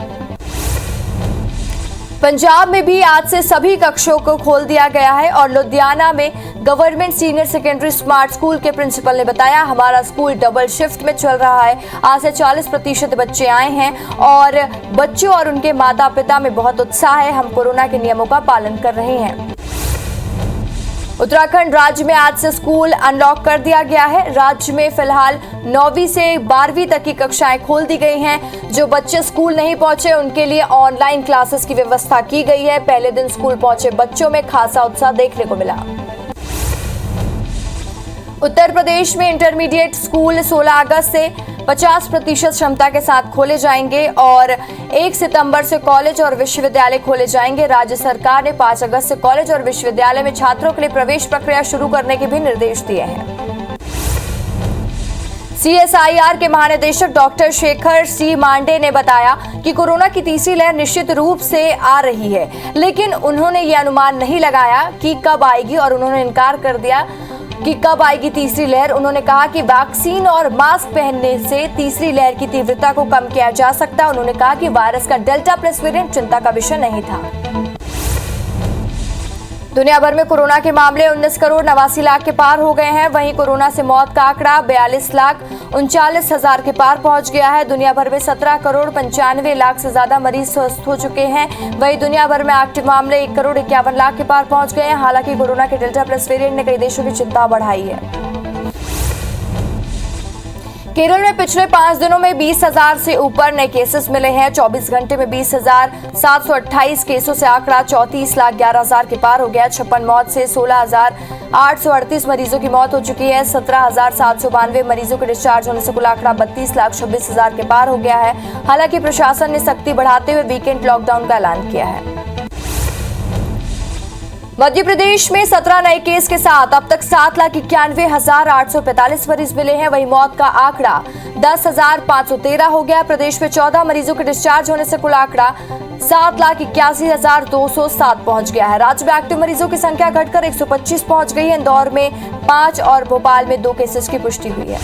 पंजाब में भी आज से सभी कक्षों को खोल दिया गया है और लुधियाना में government senior secondary smart school के प्रिंसिपल ने बताया, हमारा स्कूल डबल शिफ्ट में चल रहा है। आज से 40% बच्चे आए हैं और बच्चों और उनके माता पिता में बहुत उत्साह है। हम कोरोना के नियमों का पालन कर रहे हैं। उत्तराखंड राज्य में आज से स्कूल अनलॉक कर दिया गया है। राज्य में फिलहाल 9वीं से 12वीं तक की कक्षाएं खोल दी गई हैं। जो बच्चे स्कूल नहीं पहुंचे उनके लिए ऑनलाइन क्लासेस की व्यवस्था की गई है। पहले दिन स्कूल पहुंचे बच्चों में खासा उत्साह देखने को मिला। उत्तर प्रदेश में इंटरमीडिएट स्कूल 16 अगस्त से 50% क्षमता के साथ खोले जाएंगे और 1 सितंबर से कॉलेज और विश्वविद्यालय खोले जाएंगे। राज्य सरकार ने 5 अगस्त से कॉलेज और विश्वविद्यालय में छात्रों के लिए प्रवेश प्रक्रिया शुरू करने के भी निर्देश दिए हैं। CSIR के महानिदेशक डॉक्टर शेखर सी मांडे ने बताया कि कोरोना की तीसरी लहर निश्चित रूप से आ रही है, लेकिन उन्होंने ये अनुमान नहीं लगाया कि कब आएगी और उन्होंने इनकार कर दिया कि कब आएगी तीसरी लहर। उन्होंने कहा कि वैक्सीन और मास्क पहनने से तीसरी लहर की तीव्रता को कम किया जा सकता है। उन्होंने कहा कि वायरस का डेल्टा प्लस वेरिएंट चिंता का विषय नहीं था। दुनिया भर में कोरोना के मामले 19 करोड़ 89 लाख के पार हो गए हैं। वहीं कोरोना से मौत का आंकड़ा 42 लाख 39 हजार के पार पहुंच गया है। दुनिया भर में 17 करोड़ 95 लाख से ज्यादा मरीज स्वस्थ हो चुके हैं। वहीं दुनिया भर में एक्टिव मामले 1 करोड़ 51 लाख के पार पहुंच गए हैं। हालांकि कोरोना के डेल्टा प्लस वेरिएंट ने कई देशों की चिंता बढ़ाई है। केरल में पिछले 5 दिनों में 20,000 से ऊपर नए केसेस मिले हैं। 24 घंटे में 20,728 केसों से आंकड़ा 34,11,000 के पार हो गया। 56 मौत से 16,838 मरीजों की मौत हो चुकी है। 17,792 मरीजों के डिस्चार्ज होने से कुल आंकड़ा 32,26,000 के पार हो गया है। हालांकि प्रशासन ने सख्ती बढ़ाते हुए वीकेंड लॉकडाउन का ऐलान किया है। मध्य प्रदेश में 17 नए केस के साथ अब तक 7,91,845 मरीज मिले हैं। वहीं मौत का आंकड़ा 10,513 हो गया। प्रदेश में 14 मरीजों के डिस्चार्ज होने से कुल आंकड़ा 7,81,207 पहुंच गया है। राज्य में एक्टिव मरीजों की संख्या घटकर 125 पहुंच गई है। इंदौर में 5 और भोपाल में 2 केसेस की पुष्टि हुई है।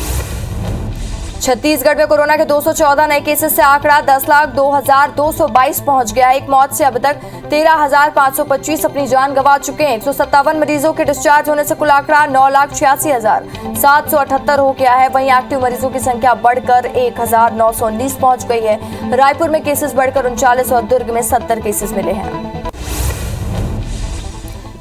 छत्तीसगढ़ में कोरोना के 214 नए केसेस से आंकड़ा 10,02,222 पहुंच गया। एक मौत से अब तक 13,525 अपनी जान गंवा चुके हैं। 157 मरीजों के डिस्चार्ज होने से कुल आंकड़ा 9,86,778 हो गया है। वहीं एक्टिव मरीजों की संख्या बढ़कर 1,919 पहुंच गई है। रायपुर में केसेस बढ़कर 39 और दुर्ग में 70 केसेस मिले हैं।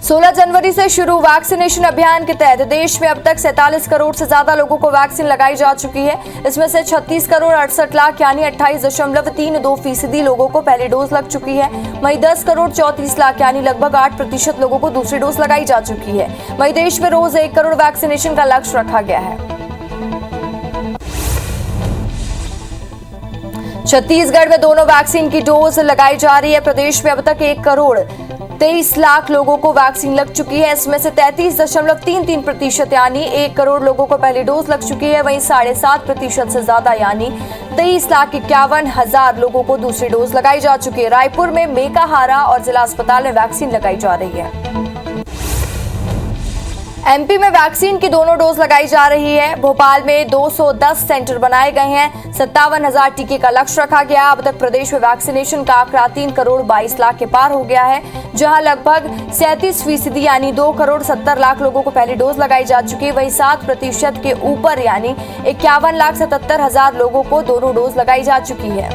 16 जनवरी से शुरू वैक्सीनेशन अभियान के तहत देश में अब तक 47 करोड़ से ज्यादा लोगों को वैक्सीन लगाई जा चुकी है। इसमें से 36 करोड़ 68 लाख यानी 28.32% लोगों को पहली डोज लग चुकी है। वहीं 10 करोड़ 34 लाख यानी लगभग 8% लोगों को दूसरी डोज लगाई जा चुकी है। वहीं देश में रोज 1 करोड़ वैक्सीनेशन का लक्ष्य रखा गया है। छत्तीसगढ़ में दोनों वैक्सीन की डोज लगाई जा रही है। प्रदेश में अब तक 1 करोड़ 23 लाख लोगों को वैक्सीन लग चुकी है। इसमें से 33.33% यानी 1 करोड़ लोगों को पहली डोज लग चुकी है। वहीं 7.5% से ज्यादा यानी 23,51,000 लोगों को दूसरी डोज लगाई जा चुकी है। रायपुर में मेकाहारा और जिला अस्पताल में वैक्सीन लगाई जा रही है। एमपी में वैक्सीन की दोनों डोज लगाई जा रही है। भोपाल में 210 सेंटर बनाए गए हैं। 57,000 टीके का लक्ष्य रखा गया। अब तक प्रदेश में वैक्सीनेशन का आंकड़ा 3 करोड़ 22 लाख के पार हो गया है, जहां लगभग 37% यानी 2 करोड़ 70 लाख लोगों को पहली डोज लगाई जा चुकी है। वहीं 7% के ऊपर यानी 51,77,000 लोगों को दोनों डोज लगाई जा चुकी है।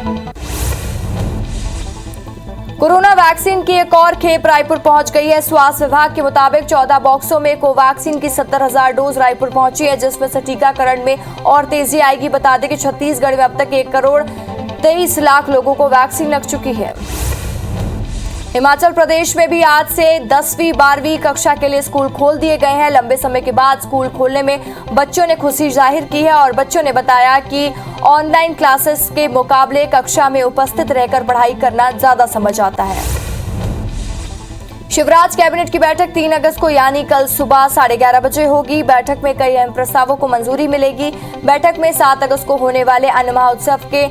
कोरोना वैक्सीन की एक और खेप रायपुर पहुंच गई है। स्वास्थ्य विभाग के मुताबिक 14 बॉक्सों में कोवैक्सीन की 70,000 डोज रायपुर पहुंची है, जिसमें से टीकाकरण में और तेजी आएगी। बता दें कि छत्तीसगढ़ में अब तक 1 करोड़ 23 लाख लोगों को वैक्सीन लग चुकी है। हिमाचल प्रदेश में भी आज से 10वीं 12वीं कक्षा के लिए स्कूल खोल दिए गए हैं। लंबे समय के बाद स्कूल खोलने में बच्चों ने खुशी जाहिर की है और बच्चों ने बताया कि ऑनलाइन क्लासेस के मुकाबले कक्षा में उपस्थित रहकर पढ़ाई करना ज्यादा समझ आता है। शिवराज कैबिनेट की बैठक 3 अगस्त को यानी कल सुबह 11:30 बजे होगी। बैठक में कई अहम प्रस्तावों को मंजूरी मिलेगी। बैठक में 7 अगस्त को होने वाले अन्न महोत्सव के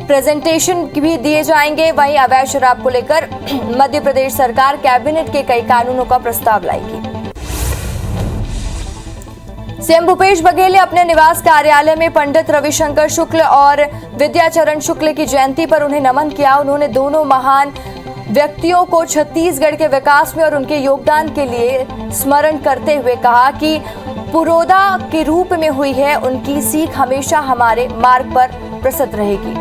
प्रेजेंटेशन भी दिए जाएंगे। वहीं अवैध शराब को लेकर मध्य प्रदेश सरकार कैबिनेट के कई कानूनों का प्रस्ताव लाएगी। सीएम भूपेश बघेल ने अपने निवास कार्यालय में पंडित रविशंकर शुक्ल और विद्याचरण शुक्ल की जयंती पर उन्हें नमन किया। उन्होंने दोनों महान व्यक्तियों को छत्तीसगढ़ के विकास में और उनके योगदान के लिए स्मरण करते हुए कहा कि पुरोधा के रूप में हुई है, उनकी सीख हमेशा हमारे मार्ग पर प्रस्तुत रहेगी।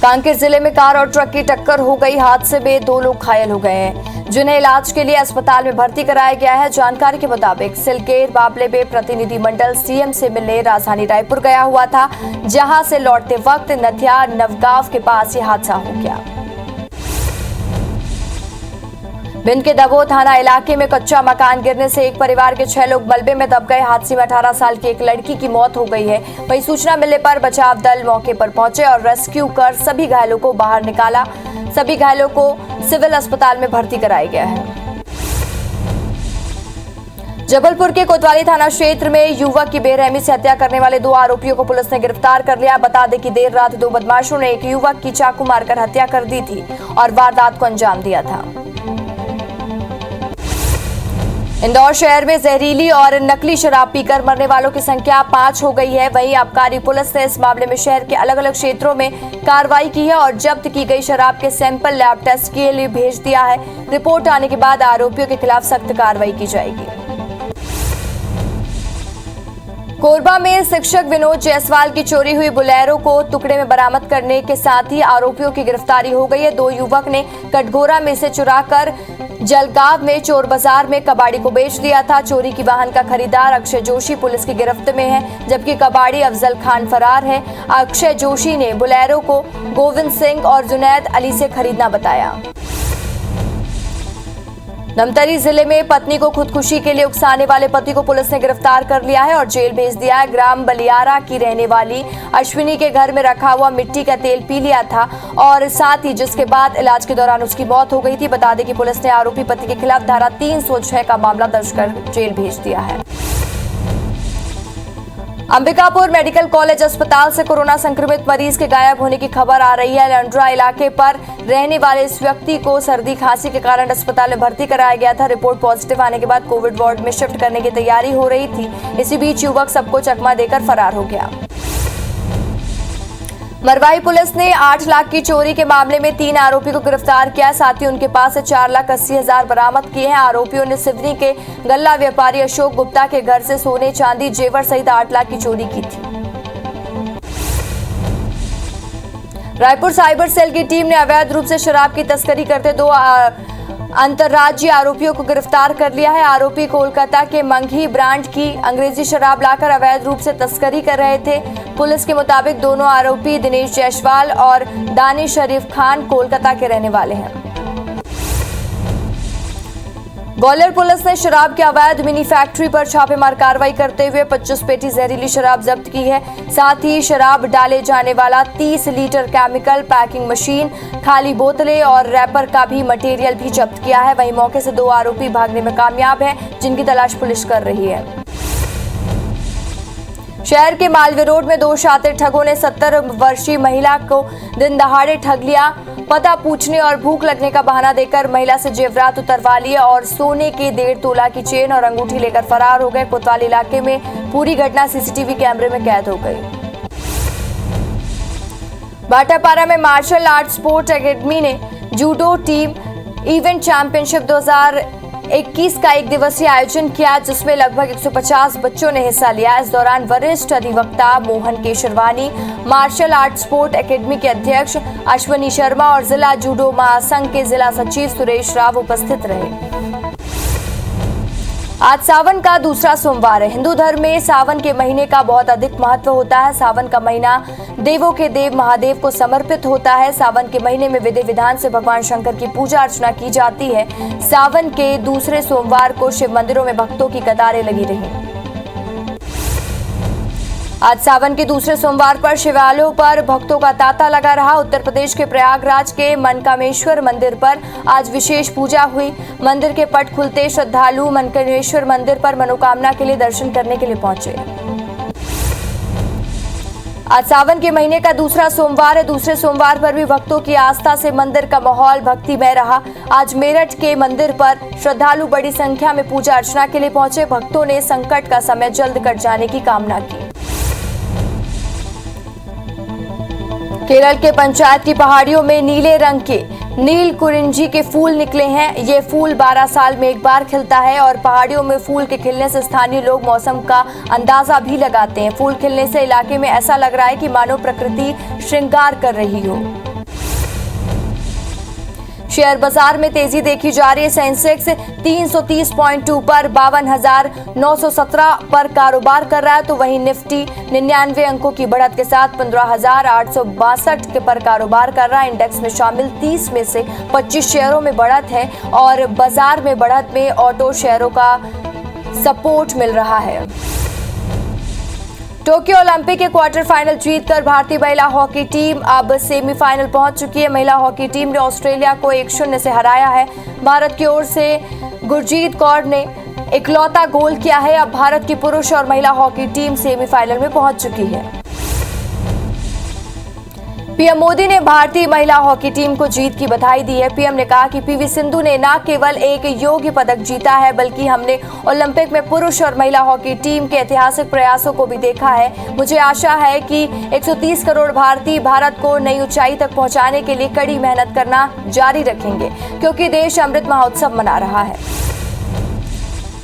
कांकेर जिले में कार और ट्रक की टक्कर हो गई। हादसे में 2 लोग घायल हो गए हैं, जिन्हें इलाज के लिए अस्पताल में भर्ती कराया गया है। जानकारी के मुताबिक सिलकेर बाबले में प्रतिनिधिमंडल सीएम से मिलने राजधानी रायपुर गया हुआ था, जहां से लौटते वक्त नथिया नवगांव के पास यह हादसा हो गया। भिंड के दबोह थाना इलाके में कच्चा मकान गिरने से एक परिवार के 6 लोग मलबे में दब गए। हादसे में 18 साल की एक लड़की की मौत हो गई है। वहीं सूचना मिलने पर बचाव दल मौके पर पहुंचे और रेस्क्यू कर सभी घायलों को बाहर निकाला। सभी घायलों को सिविल अस्पताल में भर्ती कराया गया है। जबलपुर के कोतवाली थाना क्षेत्र में युवक की बेरहमी से हत्या करने वाले 2 आरोपियों को पुलिस ने गिरफ्तार कर लिया। बता दें कि देर रात 2 बदमाशों ने एक युवक की चाकू मारकर हत्या कर दी थी और वारदात को अंजाम दिया था। इंदौर शहर में जहरीली और नकली शराब पीकर मरने वालों की संख्या 5 हो गई है। वहीं आबकारी पुलिस ने इस मामले में शहर के अलग अलग क्षेत्रों में कार्रवाई की है और जब्त की गई शराब के सैंपल लैब टेस्ट के लिए भेज दिया है। रिपोर्ट आने के बाद आरोपियों के खिलाफ सख्त कार्रवाई की जाएगी। कोरबा में शिक्षक विनोद जायसवाल की चोरी हुई बोलेरो को टुकड़े में बरामद करने के साथ ही आरोपियों की गिरफ्तारी हो गई है। 2 युवक ने कटघोरा में से चुराकर जलगांव में चोर बाजार में कबाड़ी को बेच दिया था। चोरी की वाहन का खरीदार अक्षय जोशी पुलिस की गिरफ्त में है, जबकि कबाड़ी अफजल खान फरार है। अक्षय जोशी ने बोलेरो को गोविंद सिंह और जुनैद अली से खरीदना बताया। धमतरी जिले में पत्नी को खुदकुशी के लिए उकसाने वाले पति को पुलिस ने गिरफ्तार कर लिया है और जेल भेज दिया है। ग्राम बलियारा की रहने वाली अश्विनी के घर में रखा हुआ मिट्टी का तेल पी लिया था और साथ ही जिसके बाद इलाज के दौरान उसकी मौत हो गई थी। बता दें कि पुलिस ने आरोपी पति के खिलाफ धारा 306 का मामला दर्ज कर जेल भेज दिया है। अंबिकापुर मेडिकल कॉलेज अस्पताल से कोरोना संक्रमित मरीज के गायब होने की खबर आ रही है। लंड्रा इलाके पर रहने वाले इस व्यक्ति को सर्दी खांसी के कारण अस्पताल में भर्ती कराया गया था। रिपोर्ट पॉजिटिव आने के बाद कोविड वार्ड में शिफ्ट करने की तैयारी हो रही थी। इसी बीच युवक सबको चकमा देकर फरार हो गया। मरवाही पुलिस ने 8 लाख की चोरी के मामले में 3 आरोपी को गिरफ्तार किया। साथ ही उनके पास से 4,80,000 बरामद किए हैं। आरोपियों ने सिवनी के गल्ला व्यापारी अशोक गुप्ता के घर से सोने, चांदी, जेवर सहित 8 लाख की चोरी की थी। रायपुर साइबर सेल की टीम ने अवैध रूप से शराब की तस्करी करते 2 अंतर्राज्यीय आरोपियों को गिरफ्तार कर लिया है। आरोपी कोलकाता के मंघी ब्रांड की अंग्रेजी शराब लाकर अवैध रूप से तस्करी कर रहे थे। पुलिस के मुताबिक दोनों आरोपी दिनेश जायसवाल और दानिश शरीफ खान कोलकाता के रहने वाले हैं। ग्वालियर पुलिस ने शराब के अवैध मिनी फैक्ट्री पर छापेमार कार्रवाई करते हुए 25 पेटी जहरीली शराब जब्त की है। साथ ही शराब डाले जाने वाला 30 लीटर केमिकल, पैकिंग मशीन, खाली बोतलें और रैपर का भी मटेरियल भी जब्त किया है। वहीं मौके से 2 आरोपी भागने में कामयाब हैं, जिनकी तलाश पुलिस कर रही है। शहर के मालवीय रोड में 2 शातिर ठगों ने 70 वर्षीय महिला को दिन दहाड़े ठग लिया। पता पूछने और भूख लगने का बहाना देकर महिला से जेवरात उतरवा लिए और सोने के 1.5 तोला की चेन और अंगूठी लेकर फरार हो गए। कोतवाली इलाके में पूरी घटना सीसीटीवी कैमरे में कैद हो गई। भाटापारा में मार्शल आर्ट स्पोर्ट एकेडमी ने जूडो टीम इवेंट चैंपियनशिप 2021 का 1 दिवसीय आयोजन किया, जिसमें लगभग 150 बच्चों ने हिस्सा लिया। इस दौरान वरिष्ठ अधिवक्ता Mohan Kesharwani, martial art sport academy के अध्यक्ष अश्वनी शर्मा और जिला जूडो महासंघ के जिला सचिव सुरेश राव उपस्थित रहे। आज सावन का दूसरा सोमवार है। हिंदू धर्म में सावन के महीने का बहुत अधिक महत्व होता है। सावन का महीना देवों के देव महादेव को समर्पित होता है। सावन के महीने में विधि विधान से भगवान शंकर की पूजा अर्चना की जाती है। सावन के दूसरे सोमवार को शिव मंदिरों में भक्तों की कतारें लगी रही। आज सावन के दूसरे सोमवार पर शिवालयों पर भक्तों का तांता लगा रहा। उत्तर प्रदेश के प्रयागराज के मनकामेश्वर मंदिर पर आज विशेष पूजा हुई। मंदिर के पट खुलते श्रद्धालु मनकामेश्वर मंदिर पर मनोकामना के लिए दर्शन करने के लिए पहुंचे। आज सावन के महीने का दूसरा सोमवार है। दूसरे सोमवार पर भी भक्तों की आस्था से मंदिर का माहौल भक्तिमय रहा। आज मेरठ के मंदिर पर श्रद्धालु बड़ी संख्या में पूजा अर्चना के लिए पहुंचे। भक्तों ने संकट का समय जल्द कट जाने की कामना की। केरल के पंचायत की पहाड़ियों में नीले रंग के नील कुरिंजी के फूल निकले हैं। ये फूल 12 साल में एक बार खिलता है और पहाड़ियों में फूल के खिलने से स्थानीय लोग मौसम का अंदाजा भी लगाते हैं। फूल खिलने से इलाके में ऐसा लग रहा है कि मानो प्रकृति श्रृंगार कर रही हो। शेयर बाजार में तेजी देखी जा रही है। सेंसेक्स 330 पॉइंट ऊपर 52,917 पर कारोबार कर रहा है, तो वहीं निफ्टी 99 अंकों की बढ़त के साथ 15,862 के पर कारोबार कर रहा है। इंडेक्स में शामिल 30 में से 25 शेयरों में बढ़त है और बाजार में बढ़त में ऑटो शेयरों का सपोर्ट मिल रहा है। टोक्यो ओलंपिक के क्वार्टर फाइनल जीतकर भारतीय महिला हॉकी टीम अब सेमीफाइनल पहुंच चुकी है। महिला हॉकी टीम ने ऑस्ट्रेलिया को 1-0 से हराया है। भारत की ओर से गुरजीत कौर ने इकलौता गोल किया है। अब भारत की पुरुष और महिला हॉकी टीम सेमीफाइनल में पहुंच चुकी है। पीएम मोदी ने भारतीय महिला हॉकी टीम को जीत की बधाई दी है। पीएम ने कहा कि पीवी सिंधु ने न केवल एक योग्य पदक जीता है, बल्कि हमने ओलंपिक में पुरुष और महिला हॉकी टीम के ऐतिहासिक प्रयासों को भी देखा है। मुझे आशा है कि 130 करोड़ भारतीय भारत को नई ऊंचाई तक पहुंचाने के लिए कड़ी मेहनत करना जारी रखेंगे, क्योंकि देश अमृत महोत्सव मना रहा है।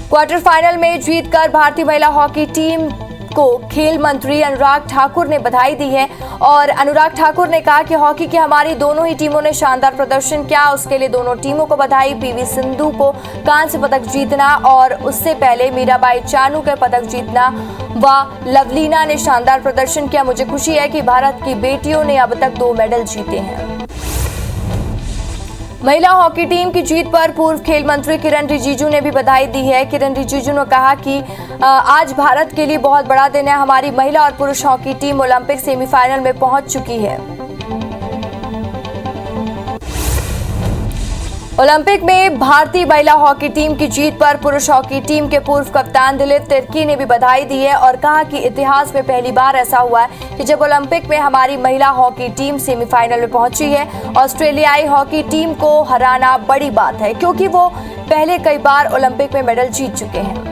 क्वार्टर फाइनल में जीतकर भारतीय महिला हॉकी टीम को खेल मंत्री अनुराग ठाकुर ने बधाई दी है और अनुराग ठाकुर ने कहा कि हॉकी की हमारी दोनों ही टीमों ने शानदार प्रदर्शन किया। उसके लिए दोनों टीमों को बधाई। पीवी सिंधु को कांस्य पदक जीतना और उससे पहले मीराबाई चानू के पदक जीतना व लवलीना ने शानदार प्रदर्शन किया। मुझे खुशी है कि भारत की बेटियों ने अब तक 2 मेडल जीते हैं। महिला हॉकी टीम की जीत पर पूर्व खेल मंत्री किरण रिजिजू ने भी बधाई दी है। किरण रिजिजू ने कहा कि आज भारत के लिए बहुत बड़ा दिन है। हमारी महिला और पुरुष हॉकी टीम ओलंपिक सेमीफाइनल में पहुंच चुकी है। ओलंपिक में भारतीय महिला हॉकी टीम की जीत पर पुरुष हॉकी टीम के पूर्व कप्तान दिलीप तिर्की ने भी बधाई दी है और कहा कि इतिहास में पहली बार ऐसा हुआ है कि जब ओलंपिक में हमारी महिला हॉकी टीम सेमीफाइनल में पहुंची है। ऑस्ट्रेलियाई हॉकी टीम को हराना बड़ी बात है, क्योंकि वो पहले कई बार ओलंपिक में मेडल जीत चुके हैं।